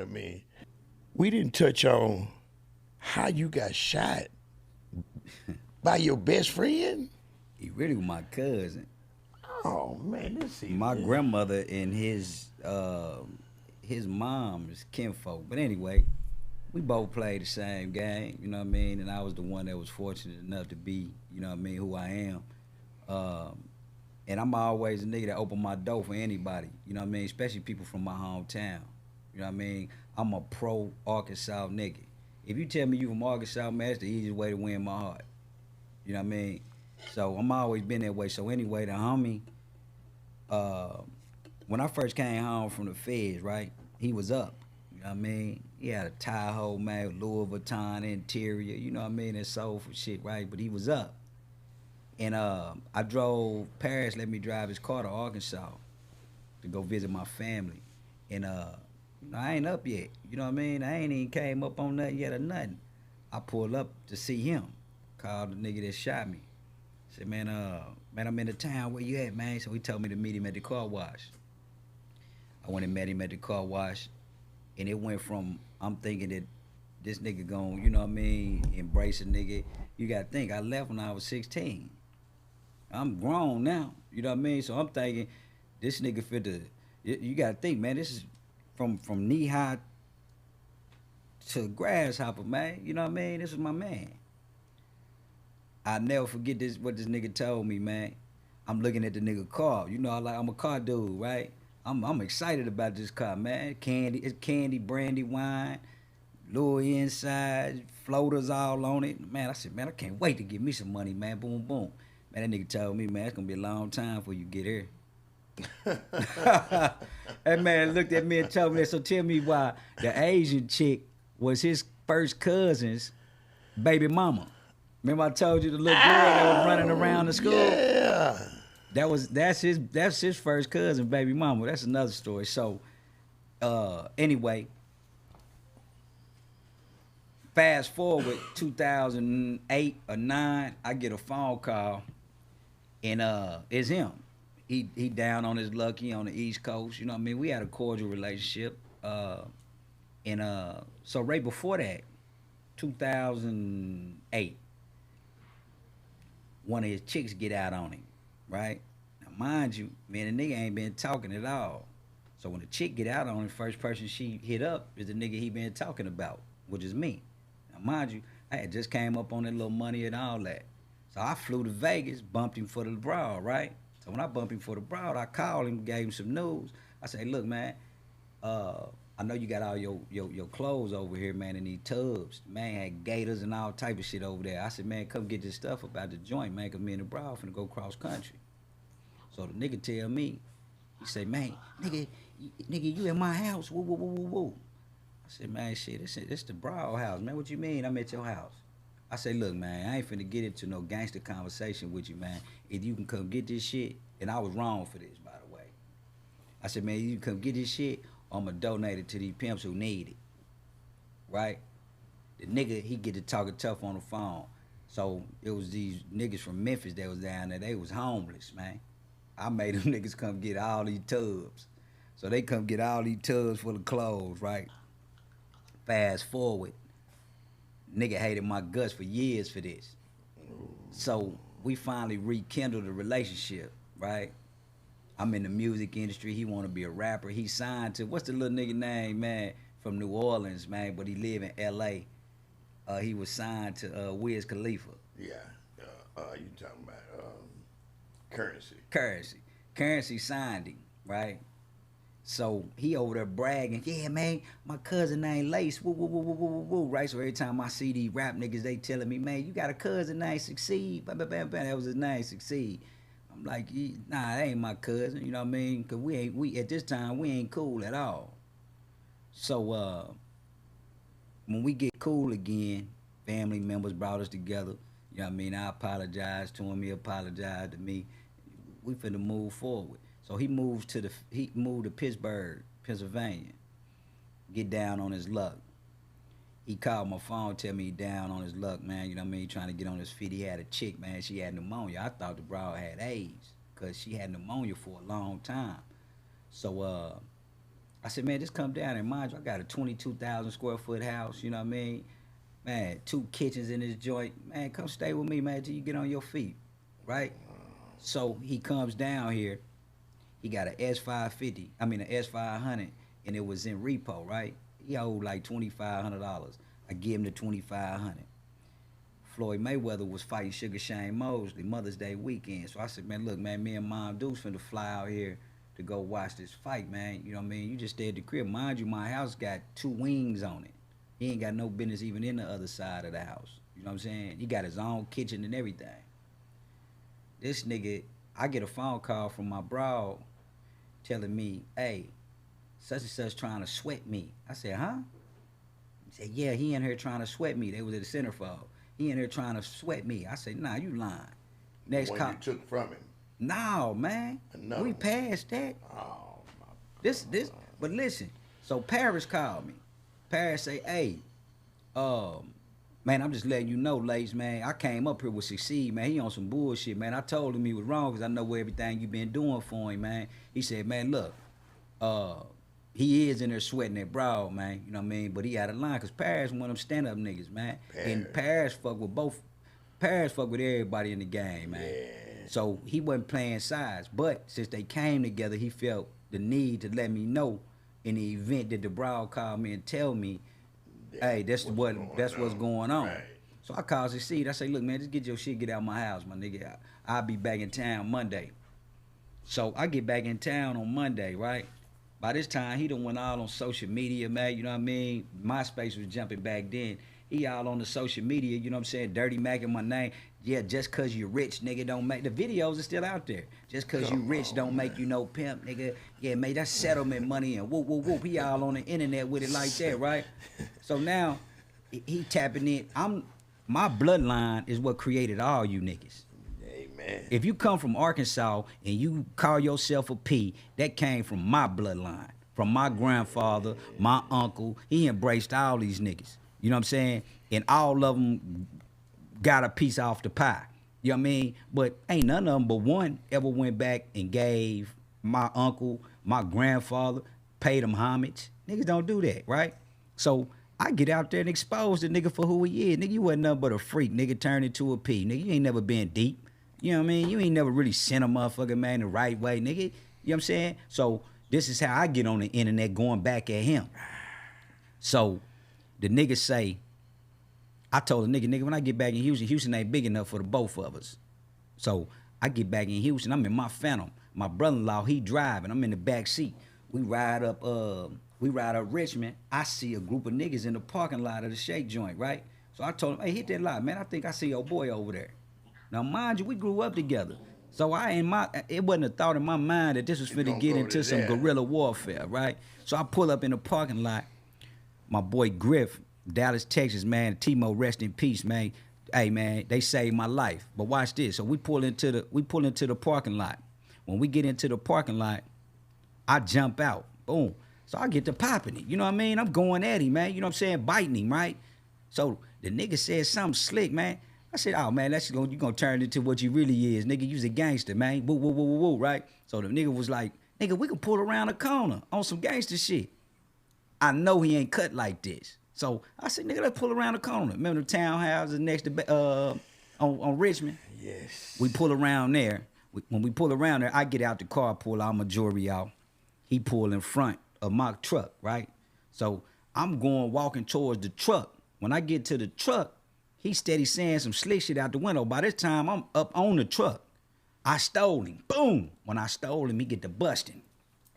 I mean, we didn't touch on how you got shot by your best friend. He really was my cousin. Oh man, this My even. grandmother and his mom is kinfolk. But anyway, we both played the same game, you know what I mean? And I was the one that was fortunate enough to be, you know what I mean, who I am. Um, and I'm always a nigga that open my door for anybody, you know what I mean? Especially people from my hometown. You know what I mean? I'm a pro Arkansas nigga. If you tell me you from Arkansas, man, that's the easiest way to win my heart. You know what I mean? So I'm always been that way. So anyway, the homie, uh, when I first came home from the feds, right, he was up. You know what I mean? He had a Tahoe, man, Louis Vuitton interior, you know what I mean? That soulful shit, right? But he was up. And I drove, Paris let me drive his car to Arkansas to go visit my family. And I ain't up yet. You know what I mean? I ain't even came up on nothing yet or nothing. I pulled up to see him. Called the nigga that shot me. Said, man, I'm in the town. Where you at, man? So he told me to meet him at the car wash. I went and met him at the car wash, and it went from I'm thinking that this nigga gon' you know what I mean, embrace a nigga. You gotta think, I left when I was 16. I'm grown now. You know what I mean? So I'm thinking this nigga fit the you gotta think, man, this is from knee high to grasshopper, man. You know what I mean? This is my man. I never forget this what this nigga told me, man. I'm looking at the nigga car. You know, I'm a car dude, right? I'm excited about this car, man. It's candy, brandy, wine, Louis inside, floaters all on it. Man, I said, man, I can't wait to get me some money, man. Boom, boom. Man, that nigga told me, man, it's gonna be a long time before you get here. That man looked at me and told me that. So tell me why the Asian chick was his first cousin's baby mama. Remember I told you the little girl that was running Oh around the school? yeah. That's his first cousin, baby mama. That's another story. So anyway, fast forward 2008 or 9, I get a phone call and it's him. He down on his luck. He on the East Coast. You know what I mean? We had a cordial relationship. And so right before that, 2008, one of his chicks get out on him, right? Now, mind you, man, the nigga ain't been talking at all. So when the chick get out on him, first person she hit up is the nigga he been talking about, which is me. Now, mind you, I had just came up on that little money and all that. So I flew to Vegas, bumped him for the broad, right? So when I bumped him for the broad, I called him, gave him some news. I said, look, man, uh, I know you got all your clothes over here, man, in these tubs. Man had gators and all type of shit over there. I said, man, come get this stuff about the joint, man, cause me and the bro finna go cross country. So the nigga tell me, he say, man, nigga, you in my house? Woo, woo, woo, woo, woo. I said, man, shit, this the bro house, man. What you mean I'm at your house? I say, look, man, I ain't finna get into no gangster conversation with you, man. If you can come get this shit, and I was wrong for this, by the way. I said, man, you can come get this shit, or I'm gonna donate it to these pimps who need it, right? The nigga, he get to talking tough on the phone. So it was these niggas from Memphis that was down there. They was homeless, man. I made them niggas come get all these tubs. So they come get all these tubs full of clothes, right? Fast forward, nigga hated my guts for years for this. So we finally rekindled the relationship, right? I'm in the music industry. He want to be a rapper. He signed to what's the little nigga name, man, from New Orleans, man, but he live in L.A. He was signed to Wiz Khalifa. Yeah. You talking about currency? Currency. Currency signed him, right? So he over there bragging, yeah, man, my cousin named Lace, woo, woo, woo, woo, woo, woo, woo, right? So every time I see these rap niggas, they telling me, man, you got a cousin named Succeed, bam, bam, bam, bam. That was his name, Succeed. I'm like, nah, that ain't my cousin, you know what I mean? Cause we at this time we ain't cool at all. So when we get cool again, family members brought us together. You know what I mean? I apologized to him. He apologized to me. We finna move forward. So he moved to Pittsburgh, Pennsylvania. Get down on his luck. He called my phone, tell me he down on his luck, man. You know what I mean? Trying to get on his feet. He had a chick, man. She had pneumonia. I thought the broad had AIDS because she had pneumonia for a long time. So I said, man, just come down and mind you, I got a 22,000 square foot house, you know what I mean? Man, 2 kitchens in this joint. Man, come stay with me, man, till you get on your feet, right? So he comes down here. He got an S550, I mean an S500, and it was in repo, right? He owed like $2,500. I give him the 2,500. Floyd Mayweather was fighting Sugar Shane Mosley Mother's Day weekend. So I said, man, look, man, me and Mom Deuce finna fly out here to go watch this fight, man. You know what I mean? You just stay at the crib. Mind you, my house got 2 wings on it. He ain't got no business even in the other side of the house. You know what I'm saying? He got his own kitchen and everything. This nigga, I get a phone call from my bro telling me, hey, such and such trying to sweat me. I said, huh? He said, yeah, he in here trying to sweat me. They was at the centerfold. He in here trying to sweat me. I said, nah, you lying. Next One call. you took from him. No, man. Another We one. passed that. Oh, my. This, but listen. So Paris called me. Paris say, hey, man, I'm just letting you know, Lace, man. I came up here with Succeed, man. He on some bullshit, man. I told him he was wrong because I know where everything you been doing for him, man. He said, man, look, he is in there sweating that broad, man. You know what I mean? But he out of line because Paris one of them stand-up niggas, man. And Paris fuck with both. Paris fuck with everybody in the game, man. Yeah. So he wasn't playing sides. But since they came together, he felt the need to let me know in the event that the broad called me and tell me, hey, that's what's going on. Right. So I called Succeed. I say, look, man, just get your shit, get out my house, my nigga. I'll be back in town Monday. So I get back in town on Monday, right? By this time, he done went all on social media, man. You know what I mean? MySpace was jumping back then. He all on the social media, you know what I'm saying? Dirty Mac in my name. Yeah, just cause you rich, nigga, don't make the videos are still out there. Just cause you rich don't make you no pimp, nigga. Yeah, man, that's settlement money and whoop, whoop, whoop. He all on the internet with it like that, right? So now he tapping in. My bloodline is what created all you niggas. Amen. If you come from Arkansas and you call yourself a P, that came from my bloodline, from my grandfather, my uncle. He embraced all these niggas. You know what I'm saying? And all of them got a piece off the pie. You know what I mean? But ain't none of them but one ever went back and gave my uncle, my grandfather, paid him homage. Niggas don't do that, right? So I get out there and expose the nigga for who he is. Nigga, you wasn't nothing but a freak. Nigga turned into a P. Nigga, you ain't never been deep. You know what I mean? You ain't never really sent a motherfucker, man, the right way, nigga. You know what I'm saying? So this is how I get on the internet going back at him. So the nigga say, I told the nigga, when I get back in Houston ain't big enough for the both of us. So I get back in Houston, I'm in my Phantom. My brother-in-law, he driving, I'm in the back seat. We ride up Richmond. I see a group of niggas in the parking lot of the Shake joint, right? So I told him, hey, hit that lot, man. I think I see your boy over there. Now, mind you, we grew up together. So it wasn't a thought in my mind that this was finna get into some guerrilla warfare, right? So I pull up in the parking lot. My boy Griff, Dallas, Texas, man, Timo, rest in peace, man. Hey, man, they saved my life. But watch this. So we pull into the parking lot. When we get into the parking lot, I jump out. Boom. So I get to popping it. You know what I mean? I'm going at him, man. You know what I'm saying? Biting him, right? So the nigga said something slick, man. I said, oh, man, you gonna turn into what you really is. Nigga, you's a gangster, man. Woo, woo, woo, woo, woo, right? So the nigga was like, nigga, we can pull around the corner on some gangster shit. I know he ain't cut like this. So I said, nigga, let's pull around the corner. Remember the townhouses next to on Richmond? Yes. We pull around there. When we pull around there, I get out the car, pull all my jewelry out. He pull in front of my truck, right? So I'm walking towards the truck. When I get to the truck, he steady saying some slick shit out the window. By this time, I'm up on the truck. I stole him. Boom. When I stole him, he get to busting.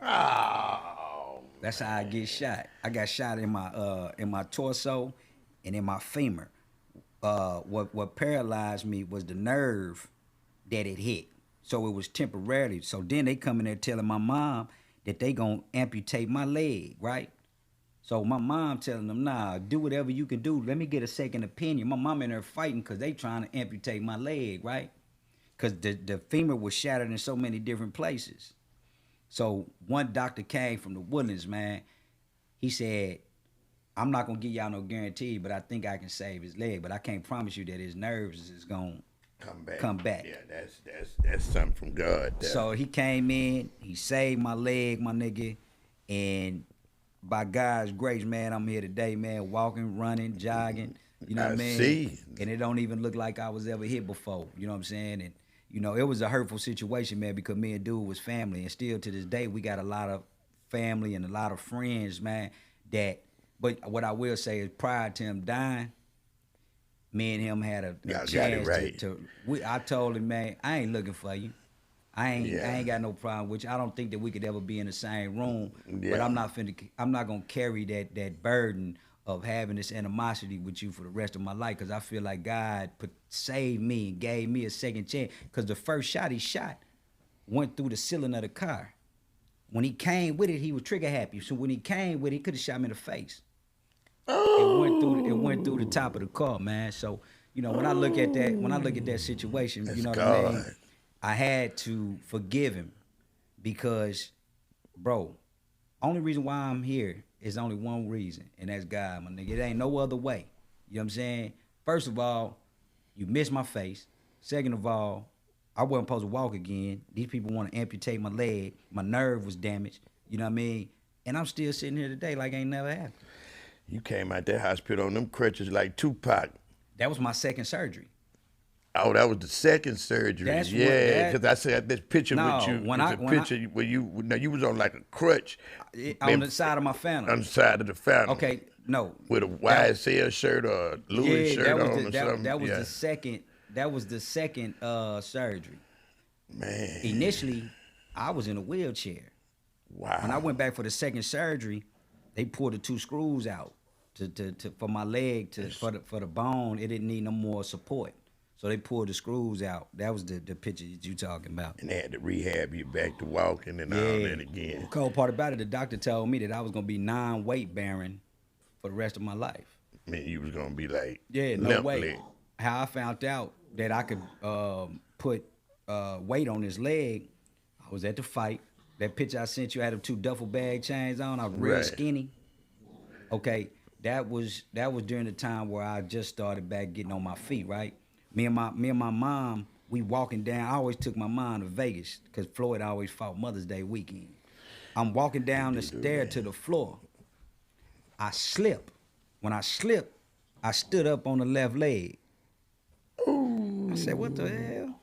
Oh. That's how I get shot. I got shot in my torso and in my femur. What paralyzed me was the nerve that it hit. So it was temporarily. So then they come in there telling my mom that they gonna amputate my leg, right? So my mom telling them, nah, do whatever you can do. Let me get a second opinion. My mom in there fighting because they trying to amputate my leg, right? Because the femur was shattered in so many different places. So one doctor came from the Woodlands, man. He said, I'm not going to give y'all no guarantee, but I think I can save his leg. But I can't promise you that his nerves is going to come back. Yeah, that's something from God. There. So he came in, he saved my leg, my nigga, and by God's grace, man, I'm here today, man, walking, running, jogging. You know what I mean? see. And it don't even look like I was ever hit before. You know what I'm saying? And you know, it was a hurtful situation, man, because me and dude was family, and still to this day, we got a lot of family and a lot of friends, man. But what I will say is, prior to him dying, me and him had a Y'all got it chance right. I told him, man, I ain't looking for you. I Yeah. ain't got no problem with you. I don't think that we could ever be in the same room. But Yeah. I'm not gonna carry that burden of having this animosity with you for the rest of my life, because I feel like God saved me and gave me a second chance. Because the first shot he shot went through the ceiling of the car. When he came with it, he was trigger happy. So when he came with it, he could have shot me in the face. It went through the top of the car, man. So, you know, when I look at that situation, That's you know what I mean? God. I had to forgive him because, bro, only reason why I'm here is only one reason, and that's God, my nigga. It ain't no other way. You know what I'm saying? First of all, you missed my face. Second of all, I wasn't supposed to walk again. These people want to amputate my leg. My nerve was damaged. You know what I mean? And I'm still sitting here today like ain't never happened. You came out that hospital on them crutches like Tupac. That was my second surgery. Oh, that was the second surgery. That's what yeah, that- because I said this picture No, with you. when it's I- a when I- picture where you was on like a crutch On the side of my family. on the side of the fountain. Okay, no. With a YSL shirt or a Louis shirt on or something. that was yeah. the second. That was the second surgery. Man. Initially, I was in a wheelchair. Wow. When I went back for the second surgery, they pulled the 2 screws out to for my leg for the bone. It didn't need no more support, so they pulled the screws out. That was the picture that you talking about. And they had to rehab you back to walking and all that again. The cold part about it, the doctor told me that I was gonna be non-weight bearing for the rest of my life. I mean, you was gonna be like Yeah, no limp way. leg. How I found out that I could put weight on his leg, I was at the fight. That picture I sent you, I had them 2 duffel bag chains on. I was real Right. skinny. Okay, that was during the time where I just started back getting on my feet. Right, me and my mom, we walking down. I always took my mom to Vegas because Floyd always fought Mother's Day weekend. I'm walking down the stair to the floor. I slip. When I slipped, I stood up on the left leg. I said, "What the hell?"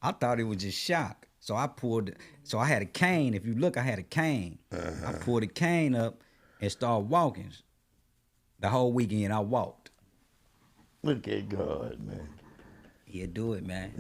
I thought it was just shock. So I had a cane. If you look, I had a cane. I pulled the cane up and started walking. The whole weekend I walked. Look at God, man. He'll do it, man.